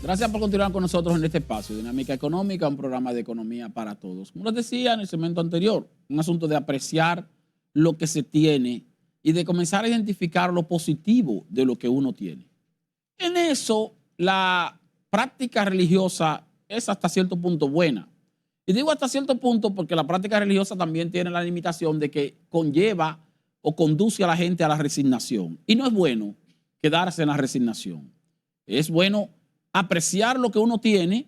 Gracias por continuar con nosotros en este espacio. Dinámica Económica, un programa de economía para todos. Como les decía en el segmento anterior, un asunto de apreciar lo que se tiene y de comenzar a identificar lo positivo de lo que uno tiene. En eso, la práctica religiosa es hasta cierto punto buena. Y digo hasta cierto punto porque la práctica religiosa también tiene la limitación de que conlleva o conduce a la gente a la resignación. Y no es bueno quedarse en la resignación. Es bueno apreciar lo que uno tiene,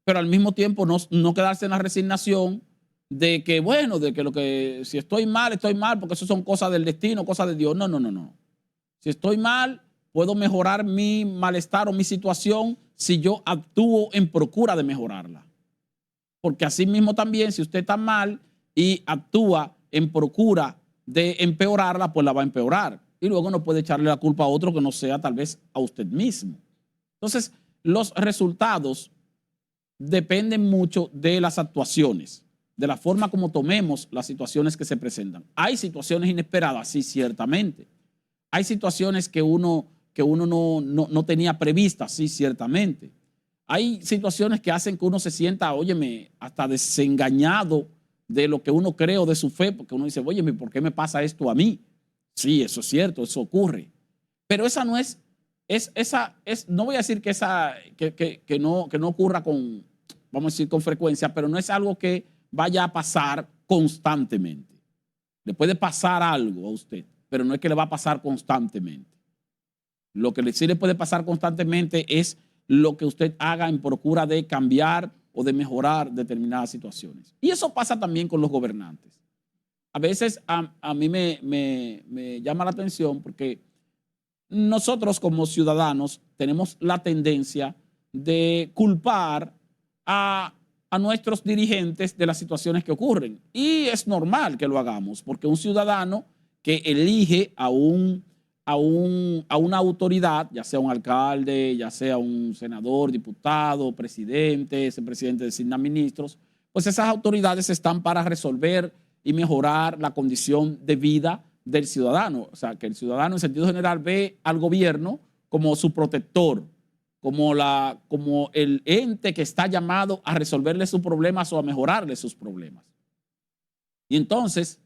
pero al mismo tiempo no quedarse en la resignación de que, bueno, de que lo que si estoy mal, porque eso son cosas del destino, cosas de Dios. No. Si estoy mal, puedo mejorar mi malestar o mi situación si yo actúo en procura de mejorarla. Porque así mismo también, si usted está mal y actúa en procura de empeorarla, pues la va a empeorar. Y luego no puede echarle la culpa a otro que no sea tal vez a usted mismo. Entonces, los resultados dependen mucho de las actuaciones, de la forma como tomemos las situaciones que se presentan. Hay situaciones inesperadas, sí, ciertamente. Hay situaciones que uno no tenía previstas, sí, ciertamente. Hay situaciones que hacen que uno se sienta, óyeme, hasta desengañado de lo que uno cree o de su fe, porque uno dice, óyeme, ¿por qué me pasa esto a mí? Sí, eso es cierto, eso ocurre. Pero esa no es, no voy a decir que no ocurra con, vamos a decir, con frecuencia, pero no es algo que vaya a pasar constantemente. Le puede pasar algo a usted, pero no es que le va a pasar constantemente. Lo que sí le puede pasar constantemente es lo que usted haga en procura de cambiar o de mejorar determinadas situaciones. Y eso pasa también con los gobernantes. A veces a mí me llama la atención porque nosotros como ciudadanos tenemos la tendencia de culpar a nuestros dirigentes de las situaciones que ocurren. Y es normal que lo hagamos, porque un ciudadano que elige a una autoridad, ya sea un alcalde, ya sea un senador, diputado, presidente, ese presidente designa ministros, pues esas autoridades están para resolver y mejorar la condición de vida del ciudadano. O sea, que el ciudadano en sentido general ve al gobierno como su protector, como el ente que está llamado a resolverle sus problemas o a mejorarle sus problemas. Y entonces,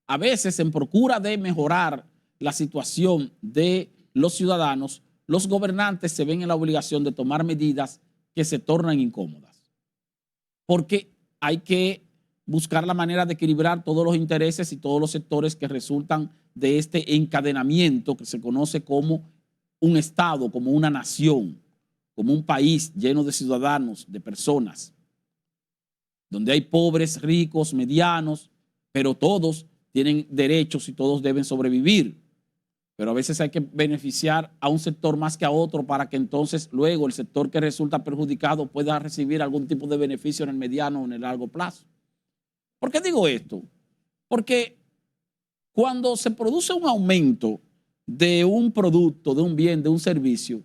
a veces en procura de mejorar la situación de los ciudadanos, los gobernantes se ven en la obligación de tomar medidas que se tornan incómodas. Porque hay que buscar la manera de equilibrar todos los intereses y todos los sectores que resultan de este encadenamiento que se conoce como un Estado, como una nación, como un país lleno de ciudadanos, de personas, donde hay pobres, ricos, medianos, pero todos tienen derechos y todos deben sobrevivir. Pero a veces hay que beneficiar a un sector más que a otro para que entonces luego el sector que resulta perjudicado pueda recibir algún tipo de beneficio en el mediano o en el largo plazo. ¿Por qué digo esto? Porque cuando se produce un aumento de un producto, de un bien, de un servicio,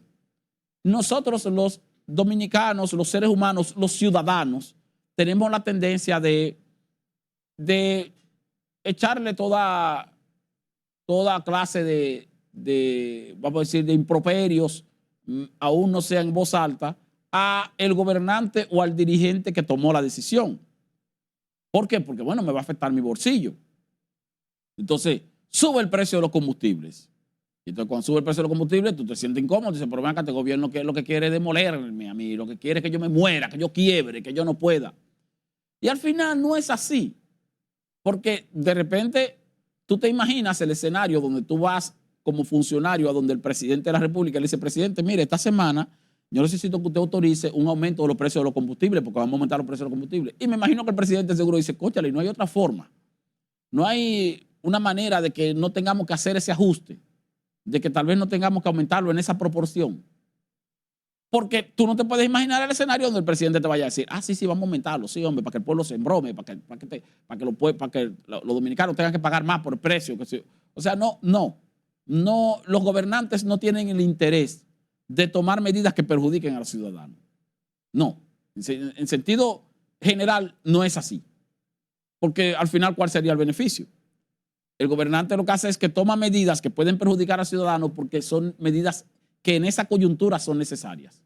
nosotros los dominicanos, los seres humanos, los ciudadanos, tenemos la tendencia de echarle toda clase vamos a decir, de improperios, aún no sea en voz alta, a el gobernante o al dirigente que tomó la decisión. ¿Por qué? Porque, bueno, me va a afectar mi bolsillo. Entonces, sube el precio de los combustibles. Y entonces, cuando sube el precio de los combustibles, tú te sientes incómodo. Dices, pero ven acá, este gobierno que lo que quiere es demolerme a mí, lo que quiere es que yo me muera, que yo quiebre, que yo no pueda. Y al final no es así. Porque de repente tú te imaginas el escenario donde tú vas como funcionario a donde el presidente de la República le dice, presidente, mire, esta semana yo necesito que usted autorice un aumento de los precios de los combustibles porque vamos a aumentar los precios de los combustibles. Y me imagino que el presidente seguro dice, cóchale, no hay otra forma. No hay una manera de que no tengamos que hacer ese ajuste, de que tal vez no tengamos que aumentarlo en esa proporción. Porque tú no te puedes imaginar el escenario donde el presidente te vaya a decir, sí, vamos a aumentarlo, sí, hombre, para que el pueblo se embrome, para que los dominicanos tengan que pagar más por el precio. O sea, no, los gobernantes no tienen el interés de tomar medidas que perjudiquen a los ciudadanos. No, en sentido general no es así. Porque al final, ¿cuál sería el beneficio? El gobernante lo que hace es que toma medidas que pueden perjudicar al ciudadano porque son medidas que en esa coyuntura son necesarias.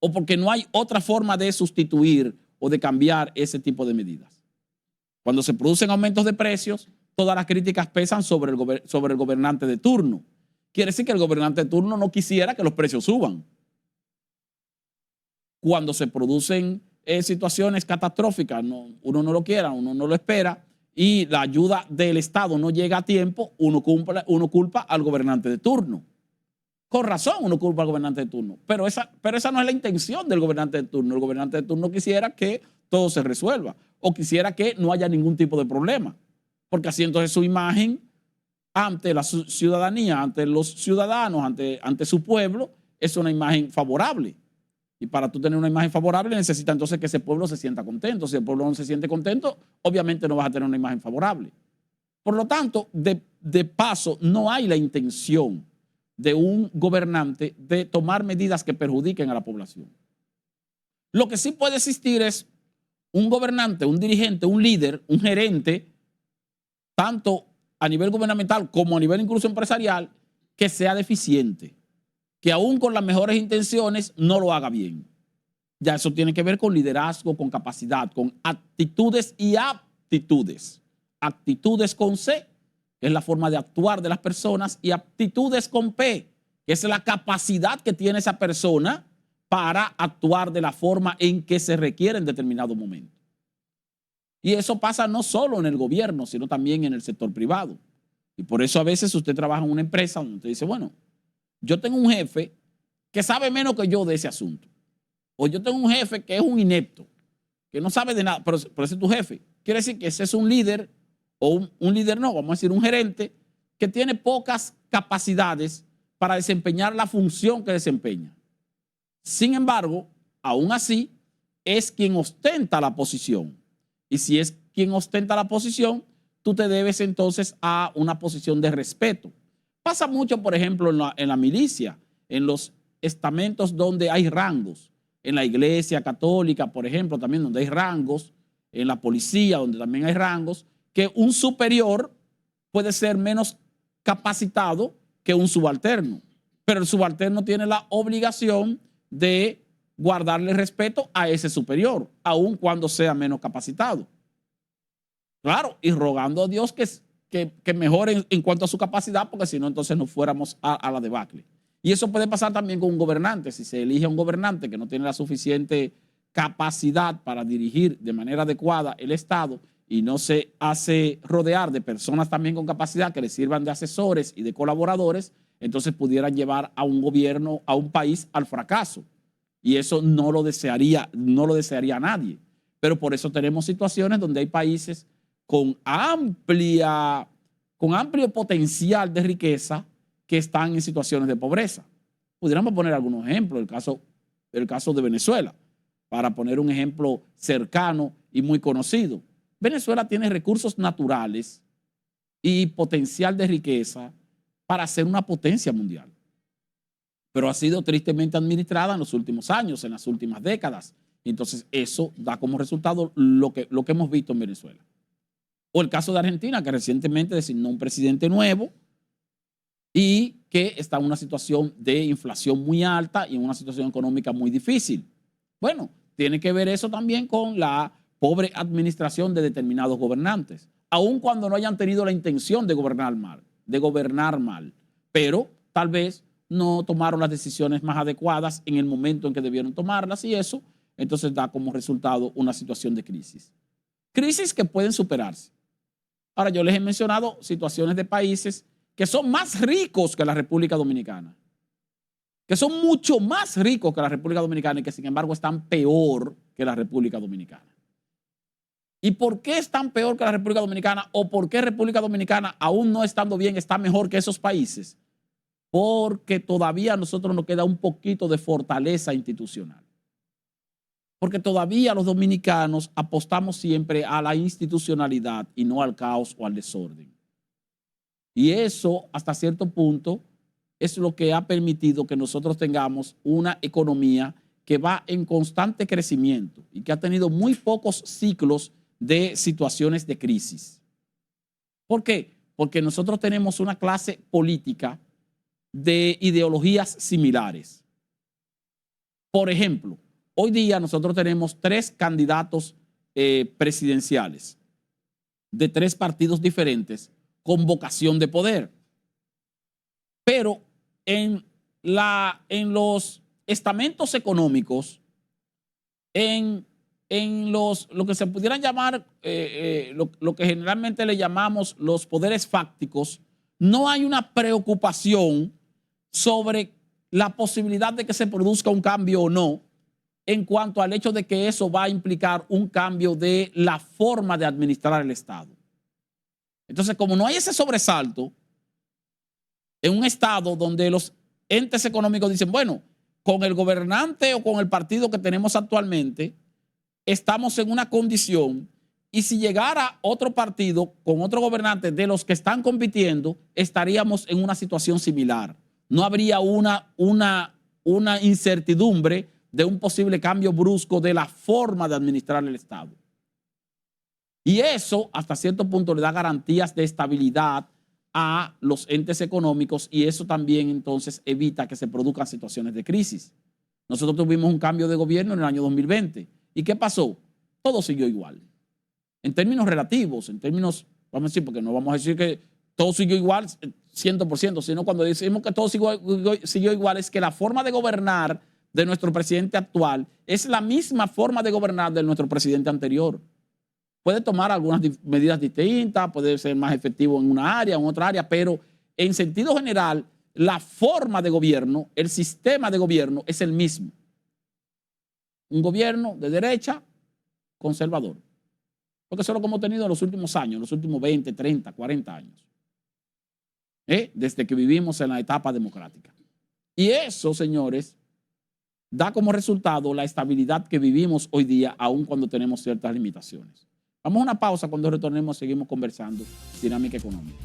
o porque no hay otra forma de sustituir o de cambiar ese tipo de medidas. Cuando se producen aumentos de precios, todas las críticas pesan sobre el gobernante de turno. Quiere decir que el gobernante de turno no quisiera que los precios suban. Cuando se producen situaciones catastróficas, uno no lo quiera, uno no lo espera, y la ayuda del Estado no llega a tiempo, uno culpa al gobernante de turno. Con razón uno culpa al gobernante de turno, pero esa no es la intención del gobernante de turno. El gobernante de turno quisiera que todo se resuelva o quisiera que no haya ningún tipo de problema, porque así entonces su imagen ante la ciudadanía, ante los ciudadanos, ante su pueblo, es una imagen favorable. Y para tú tener una imagen favorable necesita entonces que ese pueblo se sienta contento. Si el pueblo no se siente contento, obviamente no vas a tener una imagen favorable. Por lo tanto, de paso, no hay la intención de un gobernante de tomar medidas que perjudiquen a la población. Lo que sí puede existir es un gobernante, un dirigente, un líder, un gerente, tanto a nivel gubernamental como a nivel incluso empresarial, que sea deficiente, que aún con las mejores intenciones no lo haga bien. Ya eso tiene que ver con liderazgo, con capacidad, con actitudes y aptitudes. Actitudes con C, que es la forma de actuar de las personas, y aptitudes con P, que es la capacidad que tiene esa persona para actuar de la forma en que se requiere en determinado momento. Y eso pasa no solo en el gobierno, sino también en el sector privado. Y por eso a veces usted trabaja en una empresa donde usted dice, bueno, yo tengo un jefe que sabe menos que yo de ese asunto. O yo tengo un jefe que es un inepto, que no sabe de nada, pero ese es tu jefe. Quiere decir que ese es un líder, o un líder no, vamos a decir un gerente, que tiene pocas capacidades para desempeñar la función que desempeña. Sin embargo, aún así, es quien ostenta la posición. Y si es quien ostenta la posición, tú te debes entonces a una posición de respeto. Pasa mucho, por ejemplo, en la milicia, en los estamentos donde hay rangos, en la iglesia católica, por ejemplo, también donde hay rangos, en la policía, donde también hay rangos, que un superior puede ser menos capacitado que un subalterno, pero el subalterno tiene la obligación de guardarle respeto a ese superior, aun cuando sea menos capacitado. Claro, y rogando a Dios que mejore en cuanto a su capacidad, porque si no, entonces nos fuéramos a la debacle. Y eso puede pasar también con un gobernante. Si se elige a un gobernante que no tiene la suficiente capacidad para dirigir de manera adecuada el Estado y no se hace rodear de personas también con capacidad que le sirvan de asesores y de colaboradores, entonces pudieran llevar a un gobierno, a un país al fracaso. Y eso no lo desearía nadie. Pero por eso tenemos situaciones donde hay países con amplio potencial de riqueza que están en situaciones de pobreza. Pudiéramos poner algunos ejemplos, el caso de Venezuela, para poner un ejemplo cercano y muy conocido. Venezuela tiene recursos naturales y potencial de riqueza para ser una potencia mundial, pero ha sido tristemente administrada en los últimos años, en las últimas décadas. Entonces eso da como resultado lo que hemos visto en Venezuela. O el caso de Argentina, que recientemente designó un presidente nuevo y que está en una situación de inflación muy alta y en una situación económica muy difícil. Bueno, tiene que ver eso también con la pobre administración de determinados gobernantes, aun cuando no hayan tenido la intención de gobernar mal, pero tal vez no tomaron las decisiones más adecuadas en el momento en que debieron tomarlas y eso entonces da como resultado una situación de crisis. Crisis que pueden superarse. Ahora, yo les he mencionado situaciones de países que son más ricos que la República Dominicana, que son mucho más ricos que la República Dominicana y que sin embargo están peor que la República Dominicana. ¿Y por qué están peor que la República Dominicana o por qué República Dominicana, aún no estando bien, está mejor que esos países? Porque todavía a nosotros nos queda un poquito de fortaleza institucional. Porque todavía los dominicanos apostamos siempre a la institucionalidad y no al caos o al desorden. Y eso, hasta cierto punto, es lo que ha permitido que nosotros tengamos una economía que va en constante crecimiento y que ha tenido muy pocos ciclos de situaciones de crisis. ¿Por qué? Porque nosotros tenemos una clase política de ideologías similares. Por ejemplo, hoy día nosotros tenemos 3 candidatos presidenciales de 3 partidos diferentes con vocación de poder. Pero en los estamentos económicos, lo que se pudieran llamar, lo que generalmente le llamamos los poderes fácticos, no hay una preocupación sobre la posibilidad de que se produzca un cambio o no, en cuanto al hecho de que eso va a implicar un cambio de la forma de administrar el Estado. Entonces, como no hay ese sobresalto en un Estado donde los entes económicos dicen, bueno, con el gobernante o con el partido que tenemos actualmente, estamos en una condición, y si llegara otro partido con otro gobernante de los que están compitiendo, estaríamos en una situación similar. No habría una incertidumbre de un posible cambio brusco de la forma de administrar el Estado. Y eso, hasta cierto punto, le da garantías de estabilidad a los entes económicos, y eso también entonces evita que se produzcan situaciones de crisis. Nosotros tuvimos un cambio de gobierno en el año 2020. ¿Y qué pasó? Todo siguió igual. En términos relativos, en términos, vamos a decir, porque no vamos a decir que todo siguió igual 100%, sino cuando decimos que todo siguió igual es que la forma de gobernar de nuestro presidente actual es la misma forma de gobernar de nuestro presidente anterior. Puede tomar algunas medidas distintas, puede ser más efectivo en una área, en otra área, pero en sentido general, la forma de gobierno, el sistema de gobierno es el mismo. Un gobierno de derecha conservador. Porque eso es lo que hemos tenido en los últimos años, los últimos 20, 30, 40 años. Desde que vivimos en la etapa democrática. Y eso, señores, da como resultado la estabilidad que vivimos hoy día, aun cuando tenemos ciertas limitaciones. Vamos a una pausa. Cuando retornemos seguimos conversando dinámica económica.